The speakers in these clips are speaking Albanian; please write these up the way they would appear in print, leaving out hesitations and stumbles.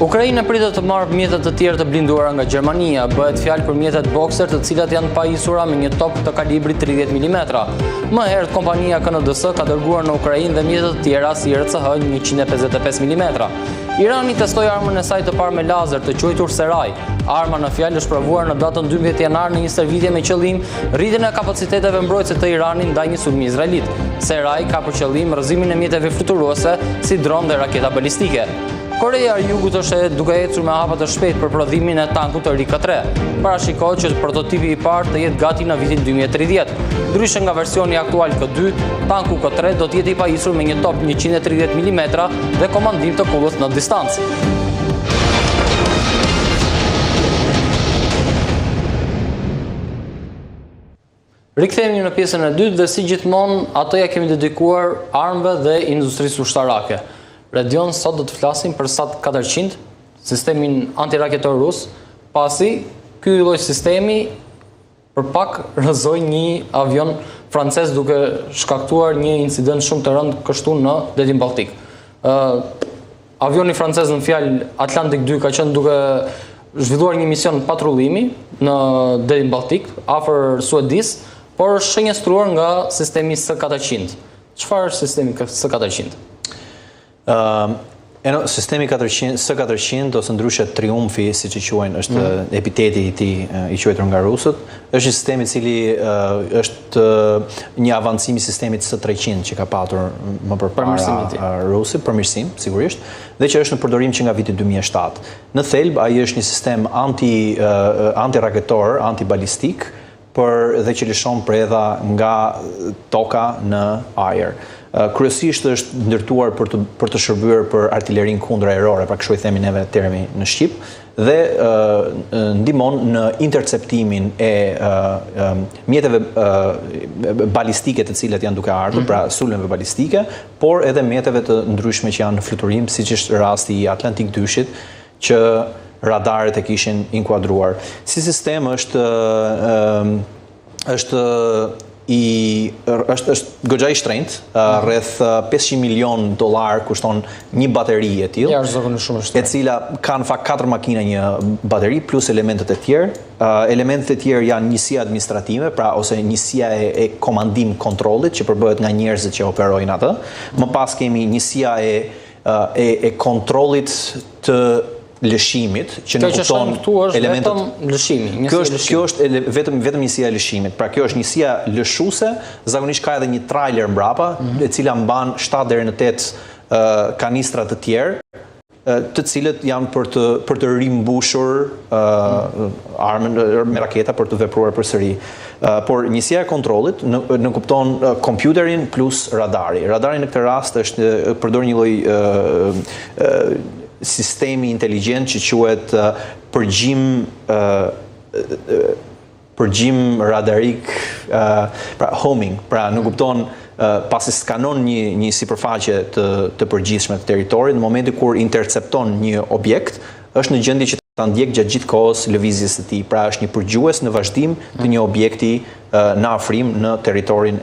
Ukraina pritet të marrë mjetet të tjerë të blinduara nga Gjermania. Bëhet fjalë për mjetet Boxer, të cilat janë pajisura me një top të kalibrit 30 mm. Më herët kompania KNDS ka dërguar në Ukrainë dhe mjetet të tjera si RCH 155 mm. Irani testoi armën e saj të parë me lazer të quajtur Serai. Arma në fjalë është provuar në datën 12 janar në një stërvitje me qëllim rritjen e kapaciteteve mbrojtëse të Iranit ndaj një sulmi izraelit. Serai ka për qëllim rrëzimin e mjeteve fluturuese si dron dhe raketa balistike. Korea e Jugut është duke ecur me hapa të shpejtë për prodhimin e tankut të Rika-3. Parashikohet që prototipi i parë të jetë gati në vitin 2030. Ndryshe nga versioni aktual K2, tanku K3 do të jetë i pajisur me një top 130 mm dhe komandim të kullës në distancë. Rikthehemi në pjesën e dytë dhe si gjithmonë ato ja kemi dedikuar armëve dhe industrisë ushtarake. Redion, sot do të flasim për SAT-400, sistemin antiraketor rus, pasi ky lloj sistemi për pak rrëzoi një avion francez duke shkaktuar një incident shumë të rëndë kështu në detin Balltik. Avioni francez në fjalë Atlantik 2 ka qenë duke zhvilluar një mision patrullimi në detin Balltik, afër Suedis, por është shënjestruar nga sistemi S-400. Çfarë është sistemi S-400? Sistemi S-400 ose ndryshe Triumfi, siç i quajnë, është epiteti i tij i quajtur nga rusët. Është një sistem i cili është një avancim i sistemit S-300 që ka patur më përpara rusi, përmirësim sigurisht, dhe që është në përdorim që nga viti 2007. Në thelb ai është një sistem antiraketor, antibalistik, dhe që lëshon predha nga toka në ajër. Kryesisht është ndërtuar për të shërbyer për artillerin kundërajrore, pra kështu i themi neve termi në shqip, dhe ndihmon në interceptimin e mjeteve balistike të cilat janë duke ardhur, pra sulmeve balistike, por edhe mjeteve të ndryshme që janë në fluturim, siç është rasti i Atlantik 2-shit, që radarët e kishin inkuadruar. Si sistem është goxha i shtrenjtë, rreth $500 milion kushton një bateri e tillë, e cila ka në fakt 4 makina një bateri plus elementet e tjerë. Elementet e tjerë janë njësia administrative, pra ose njësia e komandim kontrollit që përbëhet nga njerëzit që operojnë atë. Më pas kemi njësia e kontrollit të lëshimit, që në kupton elementet lëshimi. Kjo është vetëm njësia e lëshimit. Pra kjo është njësia lëshuese, zakonisht ka edhe një trailer mbrapa, e cila mban 7 deri në 8 kanistra të tjerë, të cilët janë për të rimbushur armën me raketa për të vepruar përsëri. Por njësia e kontrollit në kupton kompjuterin plus radari. Radari në këtë rast është përdor një lloj sistemi inteligjent që quhet përgjim radarik, pra homing, pra në kupton pasi skanon një sipërfaqe të përgjithshme të territorit, në momentin kur intercepton një objekt, është në gjendje që ta ndjek gjatë gjithë kohës lëvizjes së tij, pra është një përgjues në vazhdim të një objekti në afrim në territorin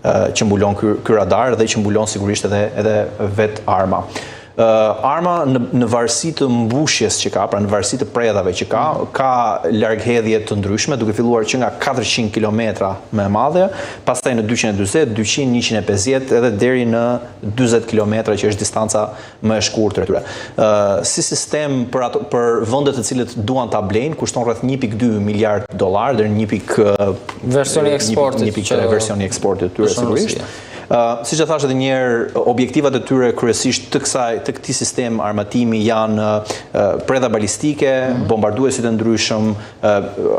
që mbulon ky radar dhe që mbulon sigurisht edhe vet arma. Arma në varësi të mbushjes që ka, pra në varësi të predhave që ka largëhedhje të ndryshme, duke filluar që nga 400 km më e madhe, pastaj në 240, 200, 150 edhe deri në 40 km që është distanca më e shkurtër e tyre. Si sistem për vendet të cilët duan ta blejnë, kushton rreth $1.2 miliard deri në versioni i eksportit të tyre sigurisht. Si që thash edhe njerë, objektivat e tyre kryesisht të këtij sistem armatimi janë predha balistike, bombarduesit e ndryshëm,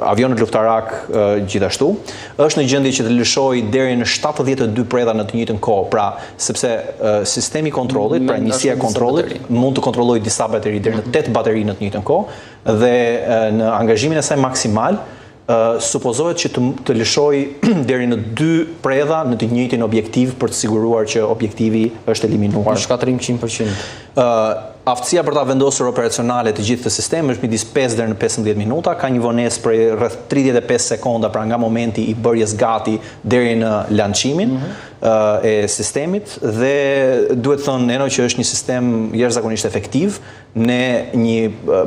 avionët luftarak gjithashtu. Është në gjendje që të lëshojë deri në 72 predha në të njëjtën kohë, pra sepse sistemi i kontrollit, pra njësia e kontrollit mund të kontrollojë disa bateri deri në 8 bateri në të njëjtën kohë dhe në angazhimin e saj maksimal supozohet që të lëshoj deri në 2 predha në të njëjtin objektiv për të siguruar që objektivi është eliminuar. Shkatrim 100%. aftësia për ta vendosur operacionale të gjithë të sistemi është midis 5 deri në 15 minuta, ka një vonesë për rreth 35 sekonda pra nga momenti i bërjes gati deri në lançimin e sistemit dhe duhet thënë që është një sistem jashtëzakonisht efektiv. Ne